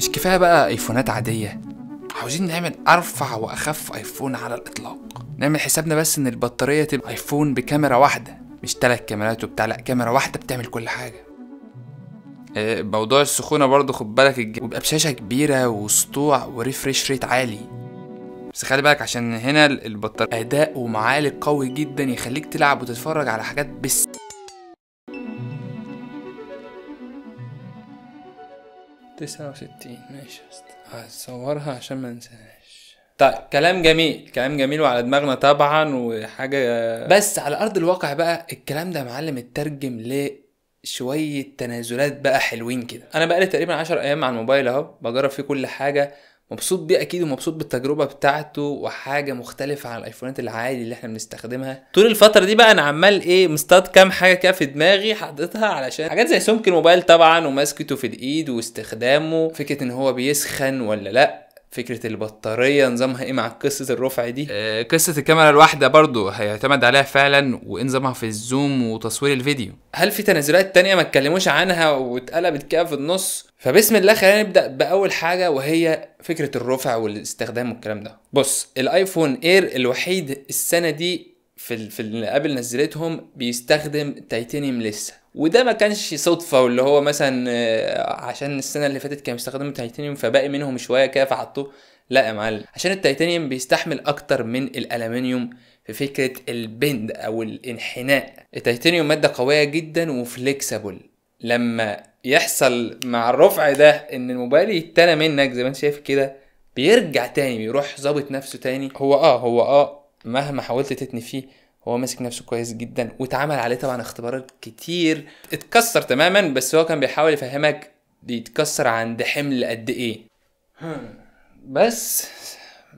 مش كفايه بقى ايفونات عاديه، عاوزين نعمل ارفع واخف ايفون على الاطلاق. نعمل حسابنا بس ان البطاريه تبقى ايفون بكاميرا واحده، مش 3 كاميرات وبتاع، لا كاميرا واحده بتعمل كل حاجه. موضوع السخونه برضو خد بالك، ويبقى بشاشه كبيره وسطوع وريفريش ريت عالي. بس خلي بالك عشان هنا البطاريه اداء ومعالج قوي جدا يخليك تلعب وتتفرج على حاجات بس. 69 ماشي، هصورها عشان ما انساهاش. طيب كلام جميل، كلام جميل وعلى دماغنا طبعا وحاجه، بس على ارض الواقع بقى الكلام ده معلم اترجم لشويه تنازلات بقى حلوين كده. انا بقالي تقريبا 10 ايام على الموبايل اهو، بجرب فيه كل حاجه، مبسوط بيه اكيد ومبسوط بالتجربه بتاعته، وحاجه مختلفه عن الايفونات العادي اللي احنا بنستخدمها. طول الفتره دي بقى انا عمال مصطاد كام حاجه كده في دماغي حاططها، علشان حاجات زي سمك الموبايل طبعا ومسكته في الايد واستخدامه، فكره ان هو بيسخن ولا لا، فكرة البطارية نظامها ايه مع قصة الرفع دي، قصة الكاميرا الواحدة برضو هيعتمد عليها فعلا، ونظامها في الزوم وتصوير الفيديو. هل في تنازلات تانية ما اتكلموش عنها واتقلبت كده في النص؟ فبسم الله خلينا نبدأ بأول حاجة، وهي فكرة الرفع والاستخدام والكلام ده. بص، الايفون اير الوحيد السنة دي في اللي قبل نزلتهم بيستخدم تيتانيوم لسه، وده ما كانش صدفه، واللي هو مثلا عشان السنه اللي فاتت كانوا بيستخدموا تيتانيوم فباقي منهم شويه كده فحطوه. لا يا معلم، عشان التيتانيوم بيستحمل اكتر من الالومنيوم في فكره البند او الانحناء. التيتانيوم ماده قويه جدا وفليكسبل، لما يحصل مع الرفع ده ان الموبايل يتنى منك زي ما انت شايف كده، بيرجع تاني، بيروح ظابط نفسه تاني. هو مهما حاولت تتني فيه هو ماسك نفسه كويس جدا، واتعمل عليه طبعا اختبارات كتير، اتكسر تماما، بس هو كان بيحاول يفهمك بيتكسر عند حمل قد ايه. بس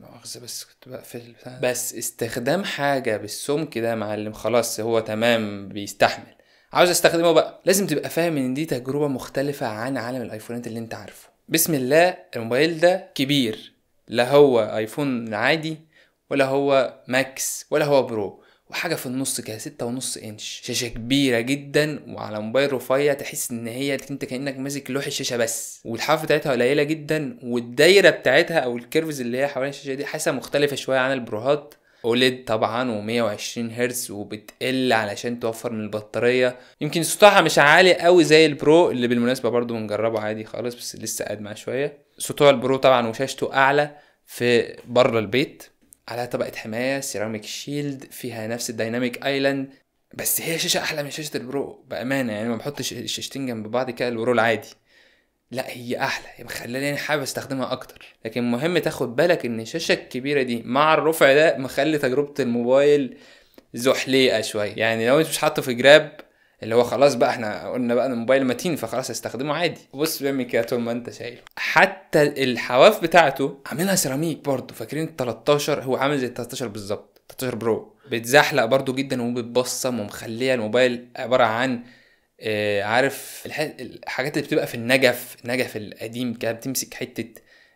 مؤاخذة بس كنت بقفل البتاع. بس استخدام حاجة بالسمك ده معلم خلاص هو تمام بيستحمل. عاوز استخدمه بقى لازم تبقى فاهم ان دي تجربة مختلفة عن عالم الايفونات اللي انت عارفه. بسم الله، الموبايل ده كبير، لا هو ايفون عادي ولا هو ماكس ولا هو برو، وحاجة في النص كده، 6.5 انش، شاشة كبيرة جدا، وعلى موبايل رفيع تحس ان هي انت كأنك ماسك لوح الشاشة بس، والحافة بتاعتها قليلة جدا، والدايرة بتاعتها او الكيرفز اللي هي حوالين الشاشة دي حاسة مختلفة شوية عن البروهات. اوليد طبعا و120 هرتز وبتقل علشان توفر من البطارية. يمكن صوتها مش عالي قوي زي البرو اللي بالمناسبة برضو بنجربه عادي خالص، بس لسه قاد معاه شوية. صوتها البرو طبعا وشاشته اعلى في بره البيت، على طبقة حماية سيراميك شيلد، فيها نفس الدايناميك ايلاند، بس هي شاشة احلى من شاشة البرو بأمانة. يعني ما بحطش الشاشتين جنب بعض كده البرو العادي، لا هي احلى، هي مخلاني يعني حابب استخدمها اكتر. لكن مهم تاخد بالك ان الشاشة الكبيرة دي مع الرفع ده مخلي تجربة الموبايل زحليقة شوية. يعني لو انت مش حاطه في جراب اللي هو خلاص بقى احنا قلنا بقى الموبايل متين فخلاص استخدمه عادي، بص بيعمل كده طول ما انت شايله. حتى الحواف بتاعته عاملينها سيراميك برضو، فاكرين ال 13 هو عامل زي ال 13 بالظبط، 13 برو بتزحلق برضو جدا وبتبصم، ومخليه الموبايل عبارة عن عارف الحاجات اللي بتبقى في النجف القديم كده، بتمسك حتة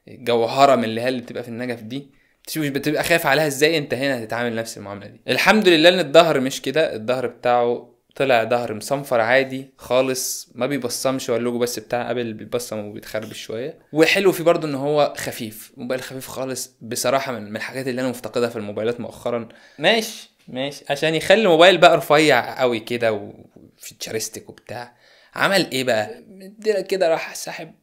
جوهرة من اللي بتبقى في النجف دي، مش بتبقى خايف عليها ازاي، انت هنا هتتعامل نفس المعامله دي. الحمد لله ان الظهر مش كده، الظهر بتاعه طلع ظهر مصنفر عادي خالص، ما بيبصمش، هو اللوجو بس بتاع ابل بيبصم وبيتخربش شويه. وحلو فيه برضو ان هو خفيف، موبايل خفيف خالص بصراحه، من الحاجات اللي انا مفتقدها في الموبايلات مؤخرا. ماشي عشان يخلي الموبايل بقى رفيع قوي كده وفيتشرستيك وبتاع، عمل ايه بقى؟ مديلك كده راح ساحب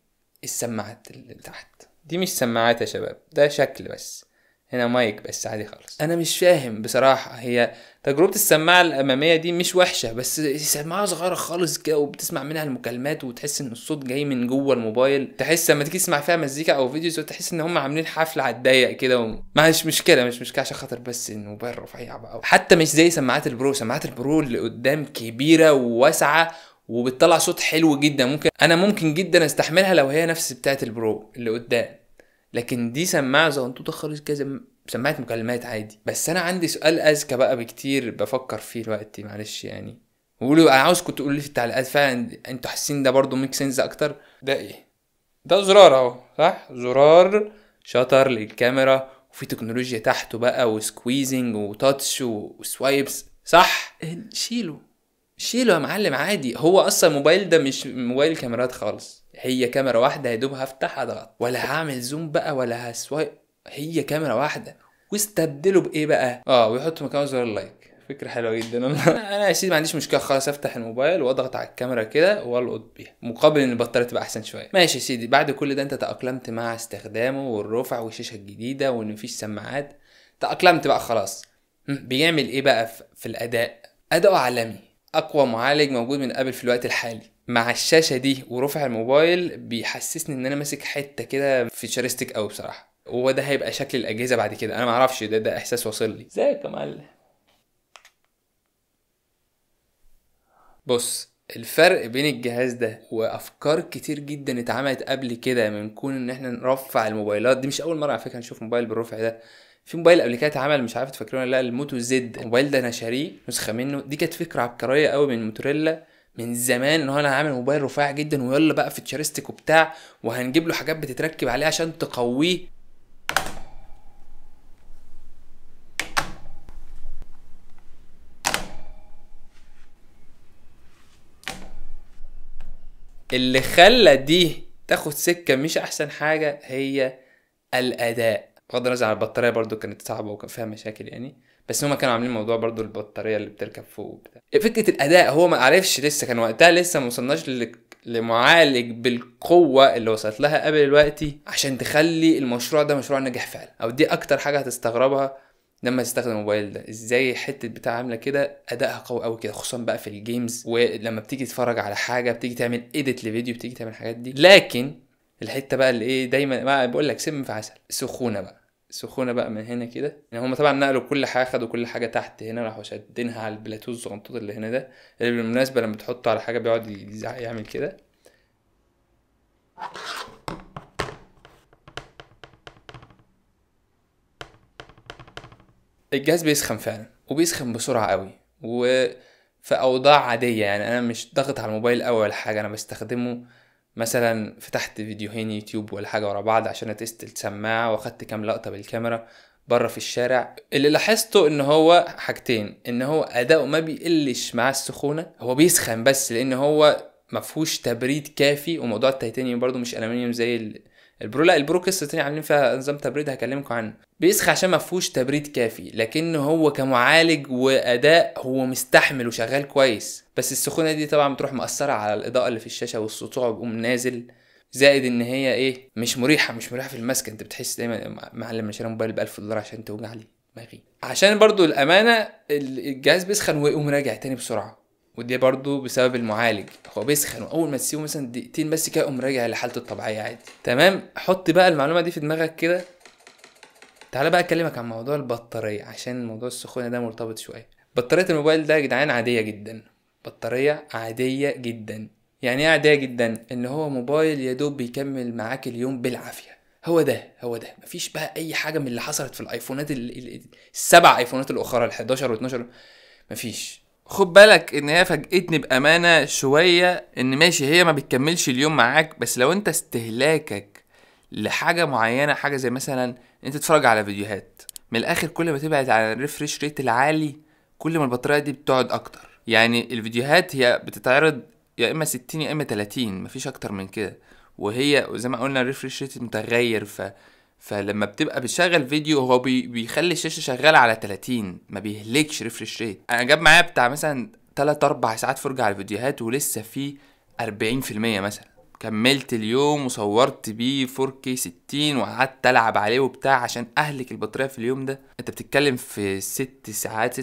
السماعات اللي تحت دي، مش سماعات يا شباب، ده شكل بس، هنا مايك بس عادي خالص. انا مش فاهم بصراحه، هي تجربه السماعه الاماميه دي مش وحشه، بس سماعه صغيره خالص كده وبتسمع منها المكالمات وتحس ان الصوت جاي من جوه الموبايل، تحس لما تيجي تسمع فيها مزيكا او فيديوز تحس ان هم عاملين حفله على الضيق كده مش مشكله عشان خاطر بس ان الموبايل رفيع بقى، حتى مش زي سماعات البرو. سماعات البرو اللي قدام كبيره وواسعه وبتطلع صوت حلو جدا، ممكن جدا استحملها لو هي نفس بتاعه البرو اللي قدام، لكن دي سماعه زغنطوطه خالص كده، سماعه مكالمات عادي. بس انا عندي سؤال اذكى بقى بكتير بفكر فيه دلوقتي، معلش يعني قولوا، انا عاوزكم تقولوا لي في التعليقات فعلا انتوا حاسين ده برضو ميك سنس اكتر. ده ايه؟ ده زرار اهو، صح؟ زرار شطر للكاميرا، وفي تكنولوجيا تحته بقى، وسكويزنج وتاتش وسوايبس، صح؟ شيله يا معلم عادي. هو اصلا الموبايل ده مش موبايل كاميرات خالص، هي كاميرا واحده يا دوب، هفتح اضغط ولا هعمل زوم بقى ولا هسوايب، هي كاميرا واحده. واستبدله بايه بقى؟ ويحط مكانه زر اللايك. فكره حلوه جدا والله. انا يا سيدي ما عنديش مشكله خالص، افتح الموبايل واضغط على الكاميرا كده والقط بيها، مقابل ان البطاريه تبقى احسن شويه. ماشي يا سيدي، بعد كل ده انت تاقلمت مع استخدامه والرفع والشاشه الجديده وان مفيش سماعات، تاقلمت بقى خلاص. بيعمل ايه بقى في الاداء؟ اداؤه عالمي، اقوى معالج موجود من ابل في الوقت الحالي. مع الشاشه دي ورفع الموبايل بيحسسني ان انا ماسك حته كده فيتشرستيك قوي بصراحه. وهو ده هيبقى شكل الاجهزه بعد كده، انا ما اعرفش، ده احساس واصل لي. ازيك يا معلم؟ بص، الفرق بين الجهاز ده وافكار كتير جدا اتعملت قبل كده من كون ان احنا نرفع الموبايلات دي، مش اول مره على فكره نشوف موبايل بالرفع ده. في موبايل قبل كده اتعمل، مش عارف تفكرون ولا لا، الموتو زد. الموبايل ده انا شاريه نسخه منه، دي كانت فكره عبقريه قوي من موتوريلا من زمان، ان هو انا هعمل موبايل رفيع جدا ويلا بقى فيتشرستيك وبتاع، وهنجيب له حاجات بتتركب عليه عشان تقويه. اللي خلى دي تاخد سكه مش احسن حاجه هي الاداء، بغض النظر عن البطاريه برضو كانت صعبه وكان فيها مشاكل يعني، بس هما كانوا عاملين موضوع برضو البطاريه اللي بتركب فوق وبتاع. فكره الاداء هو ما عرفش لسه، كان وقتها لسه ما وصلناش لمعالج بالقوه اللي وصلت لها قبل دلوقتي عشان تخلي المشروع ده مشروع ناجح فعلا. او دي اكتر حاجه هتستغربها لما تستخدم الموبايل ده، ازاي حته بتاع عامله كده ادائها قوي قوي كده، خصوصا بقى في الجيمز، ولما بتيجي تتفرج على حاجه، بتيجي تعمل ايديت لفيديو، بتيجي تعمل الحاجات دي. لكن الحته بقى اللي ايه دايما ما بقول لك سم في عسل، سخونه بقى، سخونه بقى من هنا كده. يعني هم طبعا نقلوا كل حاجه، خدوا كل حاجه تحت هنا راحوا شادينها على البلاتوز الصغنطوط اللي هنا ده، اللي بالمناسبه لما تحطه على حاجه بيقعد يعمل كده. الجهاز بيسخن فعلا، وبيسخن بسرعه قوي، وفي اوضاع عاديه. يعني انا مش ضغط على الموبايل قوي ولا حاجه، انا بستخدمه مثلا فتحت فيديوهين يوتيوب ولا حاجه ورا بعض عشان اتست السماعه، واخدت كام لقطه بالكاميرا بره في الشارع. اللي لاحظته ان هو حاجتين، ان هو اداؤه ما بيقلش مع السخونه، هو بيسخن بس لان هو مفهوش تبريد كافي. وموضوع التيتانيوم برضو مش الومنيوم زي البرو، لا البرو قصه تانية عاملين فيها نظام تبريد هكلمكم عنه. بيسخن عشان مفهوش تبريد كافي، لكنه هو كمعالج واداء هو مستحمل وشغال كويس. بس السخونه دي طبعا بتروح مأثره على الاضاءه اللي في الشاشه، والسطوع بيقوم نازل، زائد ان هي ايه مش مريحه في المسك. انت بتحس دايما معلم شاري موبايل ب$1000 عشان توجع لي دماغي. عشان برضو الامانه الجهاز بيسخن ويقوم راجع تاني بسرعه، ودي برضو بسبب المعالج. هو بيسخن واول ما تسيبه مثلا دقيقتين بس كده يقوم راجع لحالته الطبيعيه عادي. تمام، حط بقى المعلومه دي في دماغك كده. تعالى بقى اكلمك عن موضوع البطاريه، عشان موضوع السخونه ده مرتبط شويه. بطاريه الموبايل ده يا جدعان عاديه جدا، بطاريه عاديه جدا. يعني ايه عاديه جدا؟ ان هو موبايل يا دوب بيكمل معاك اليوم بالعافيه. هو ده مفيش بقى اي حاجه من اللي حصلت في الايفونات السبع ايفونات الاخرى ال11 و12، مفيش. خد بالك ان هي فاجئتني بامانه شويه، ان ماشي هي ما بتكملش اليوم معاك، بس لو انت استهلاكك لحاجه معينه، حاجه زي مثلا انت تتفرج على فيديوهات، من الاخر كل ما تبعد على الريفريش ريت العالي كل ما البطاريه دي بتقعد اكتر. يعني الفيديوهات هي بتتعرض يا اما 60 يا اما 30، مفيش اكتر من كده. وهي زي ما قلنا الريفريش ريت متغير، فلما بتبقى بتشغل فيديو هو بيخلي الشاشه شغاله على 30، ما بيهلكش ريفريش ريت. انا جاب معايا بتاع مثلا 3 4 ساعات فرجه على الفيديوهات ولسه في 40% مثلا. كملت اليوم وصورت بيه 4K 60 وقعدت العب عليه وبتاع عشان اهلك البطاريه في اليوم ده. انت بتتكلم في 6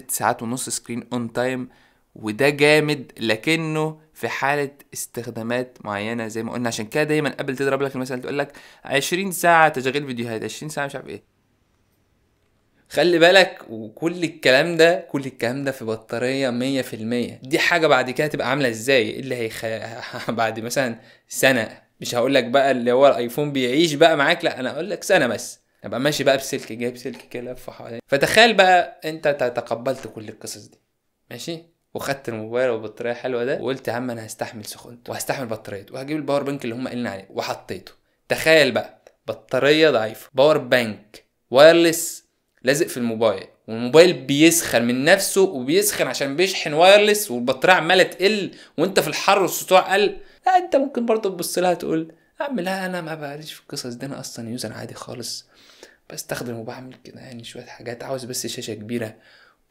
ساعات ونص سكرين اون تايم، وده جامد لكنه في حالة استخدامات معينة زي ما قلنا. عشان كده دايما قبل تضرب لك المثل تقول لك 20 ساعة تشغيل فيديوهات، 20 ساعة مش عارف ايه. خلي بالك، وكل الكلام ده في بطارية 100%. دي حاجة بعد كده تبقى عاملة ازاي، اللي بعد مثلا سنة. مش هقولك بقى اللي هو الايفون بيعيش بقى معاك، لا انا اقولك سنة بس ابقى ماشي بقى بسلك، جايب سلك كده لفه حوالين. فتخيل بقى انت تقبلت كل القصص دي ماشي، وخدت الموبايل والبطاريه حلوه ده، وقلت يا عم انا هستحمل سخونته وهستحمل بطاريته وهجيب الباور بانك اللي هم قايلين عليه وحطيته. تخيل بقى بطاريه ضعيفه، باور بانك وايرلس، لازق في الموبايل، والموبايل بيسخن من نفسه، وبيسخن عشان بيشحن وايرلس، والبطاريه عماله تقل وانت في الحر والسطوع قل. لا انت ممكن برضه تبص لها تقول لا انا ما بقاليش في القصص دي، انا اصلا يوزر عادي خالص، بستخدم وبعمل كده يعني شويه حاجات، عاوز بس شاشه كبيره،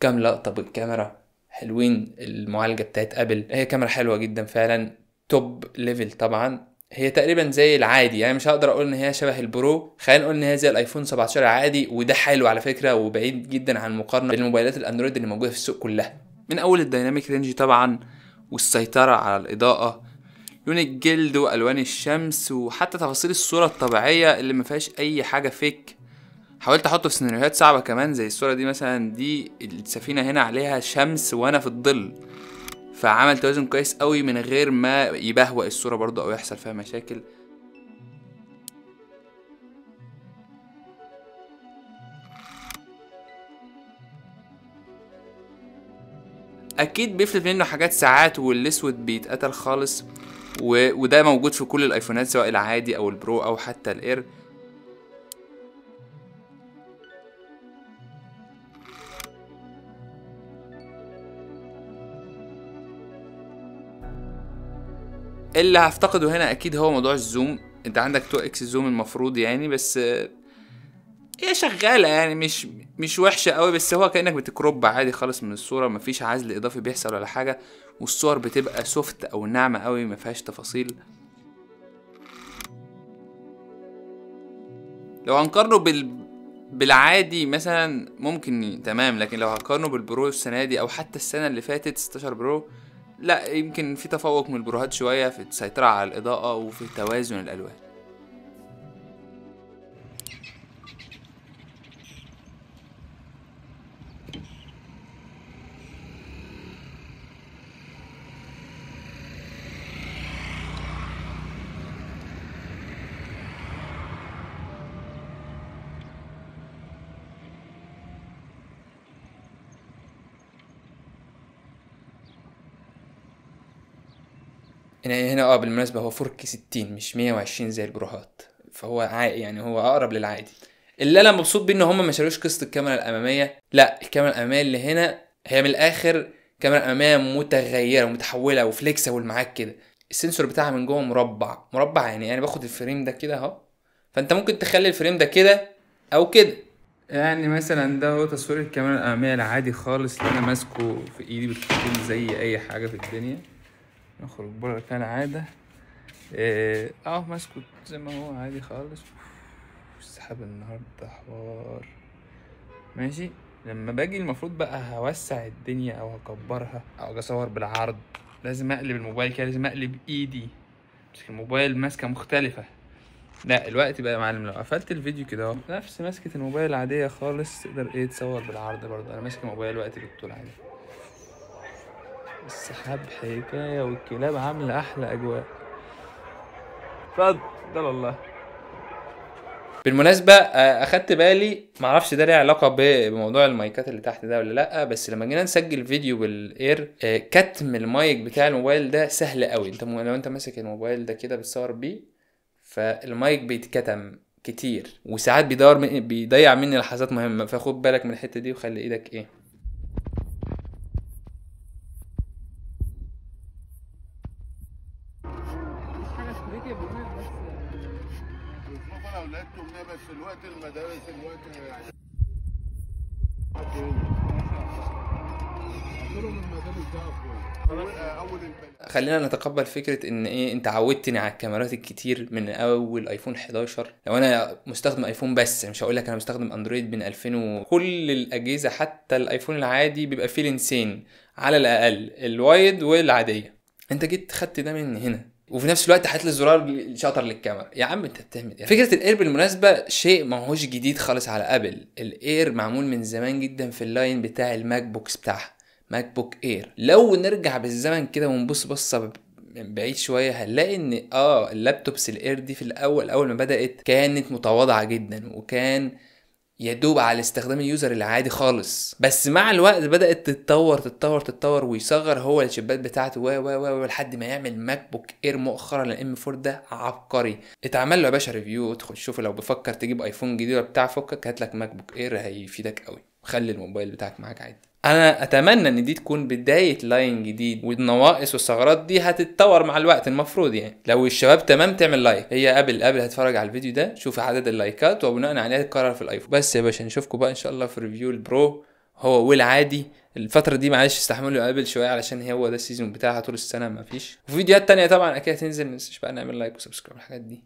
كام لقطه بالكاميرا حلوين. المعالجه بتاعت ابل هي كاميرا حلوه جدا فعلا، توب ليفل طبعا. هي تقريبا زي العادي، يعني مش هقدر اقول ان هي شبه البرو، خلينا نقول ان هي زي الايفون 17 عادي، وده حلو على فكره، وبعيد جدا عن المقارنه بين الموبايلات الاندرويد اللي موجوده في السوق كلها. من اول الديناميك رينج طبعا، والسيطره على الاضاءه، لون الجلد والوان الشمس، وحتى تفاصيل الصوره الطبيعيه اللي ما فيهاش اي حاجه فيك. حاولت احطه في سيناريوهات صعبه كمان، زي الصوره دي مثلا، دي السفينه هنا عليها شمس وانا في الظل، فعمل توازن كويس قوي من غير ما يبهوأ الصوره برضو او يحصل فيها مشاكل. اكيد بيفلت منه حاجات ساعات، والاسود بيتقتل خالص، وده موجود في كل الايفونات سواء العادي او البرو او حتى الاير. اللي هفتقده هنا اكيد هو موضوع الزوم. انت عندك 2 اكس زوم المفروض يعني، بس هي شغاله يعني، مش وحشه قوي، بس هو كانك بتكروب عادي خالص من الصوره، مفيش عزل اضافي بيحصل ولا حاجه، والصور بتبقى سوفت او ناعمه قوي ما فيهاش تفاصيل. لو هنقارنه بالعادي مثلا ممكن تمام، لكن لو هقارنه بالبرو السنه دي او حتى السنه اللي فاتت 16 برو، لا يمكن في تفوق من البروهات شويه في السيطره على الاضاءه وفي توازن الالوان. هنا بالمناسبة هو 4K 60 مش 120 زي البروهات، فهو يعني هو اقرب للعادي. اللي انا مبسوط بيه ان هم ما شالوش قصة الكاميرا الامامية، لا الكاميرا الامامية اللي هنا هي من الاخر كاميرا امامية متغيرة ومتحولة وفليكسبل معاك كده. السنسور بتاعها من جوه مربع يعني باخد الفريم ده كده اهو، فانت ممكن تخلي الفريم ده كده او كده. يعني مثلا ده هو تصوير الكاميرا الامامية العادي خالص اللي انا ماسكه في ايدي، بتكون زي اي حاجة في الدنيا. نخرج بره كالعادة، ماسكه زي ما هو عادي خالص. السحاب النهاردة حوار ماشي. لما باجي المفروض بقى هوسع الدنيا او هكبرها او اصور بالعرض، لازم اقلب الموبايل كده، لازم اقلب ايدي، مش الموبايل ماسكة مختلفة. لا الوقت بقى يا معلم لو قفلت الفيديو كده اهو نفس ماسكة الموبايل العادية خالص، تقدر تصور بالعرض برضه. انا ماسك الموبايل وقتي بالطول عادي. السحاب حكاية والكلاب عاملة احلى اجواء. اتفضل والله. بالمناسبة اخدت بالي، معرفش ده ليه علاقة بموضوع المايكات اللي تحت ده ولا لا، بس لما جينا نسجل فيديو بالاير كتم المايك بتاع الموبايل ده سهل قوي. انت لو انت ماسك الموبايل ده كده بتصور بيه، فالمايك بيتكتم كتير، وساعات بيضيع مني لحظات مهمة، فخد بالك من الحتة دي وخلي ايدك اولادكم ده، بس الوقت المدارس الوقت خلينا نتقبل فكرة ان انت عودتني على الكاميرات الكتير من اول ايفون 11. لو انا مستخدم ايفون بس، مش هقول لك انا مستخدم اندرويد من 2000 وكل الاجهزة حتى الايفون العادي بيبقى فيه لينسين على الاقل، الوايد والعادية. انت جيت خدت ده مني هنا، وفي نفس الوقت حاطط لي زرار شاطر للكاميرا. يا عم انت بتعمل ايه؟ فكره الاير بالمناسبه شيء ما هوش جديد خالص على ابل. الاير معمول من زمان جدا في اللاين بتاع الماك بوكس بتاعها، ماك بوك اير. لو نرجع بالزمن كده ونبص بصه بعيد شويه، هنلاقي ان اللابتوبس الاير دي في الاول، اول ما بدات كانت متواضعه جدا، وكان يا دوب على استخدام اليوزر العادي خالص. بس مع الوقت بدات تتطور ويصغر هو الشيبات بتاعته و لحد ما يعمل ماك بوك اير مؤخرا الام 4 ده عبقري. اتعمل له يا باشا ريفيو، ادخل شوف لو بفكر تجيب ايفون جديد ولا بتاع فكك، هات لك ماك بوك اير هيفيدك قوي، خلي الموبايل بتاعك معاك عادي. انا اتمنى ان دي تكون بدايه لاين جديد، والنواقص والثغرات دي هتتطور مع الوقت المفروض. يعني لو الشباب تمام تعمل لايك، هي قبل هتفرج على الفيديو ده شوف عدد اللايكات وبناء عليها تقرر في الايفون. بس يا باشا نشوفكم بقى ان شاء الله في ريفيو البرو هو والعادي. الفتره دي معلش استحملوا قبل شويه علشان هو ده السيزون بتاعها طول السنه ما فيش، وفيديوهات تانية طبعا اكيد هتنزل. متنساش بقى نعمل لايك وسبسكرايب الحاجات دي.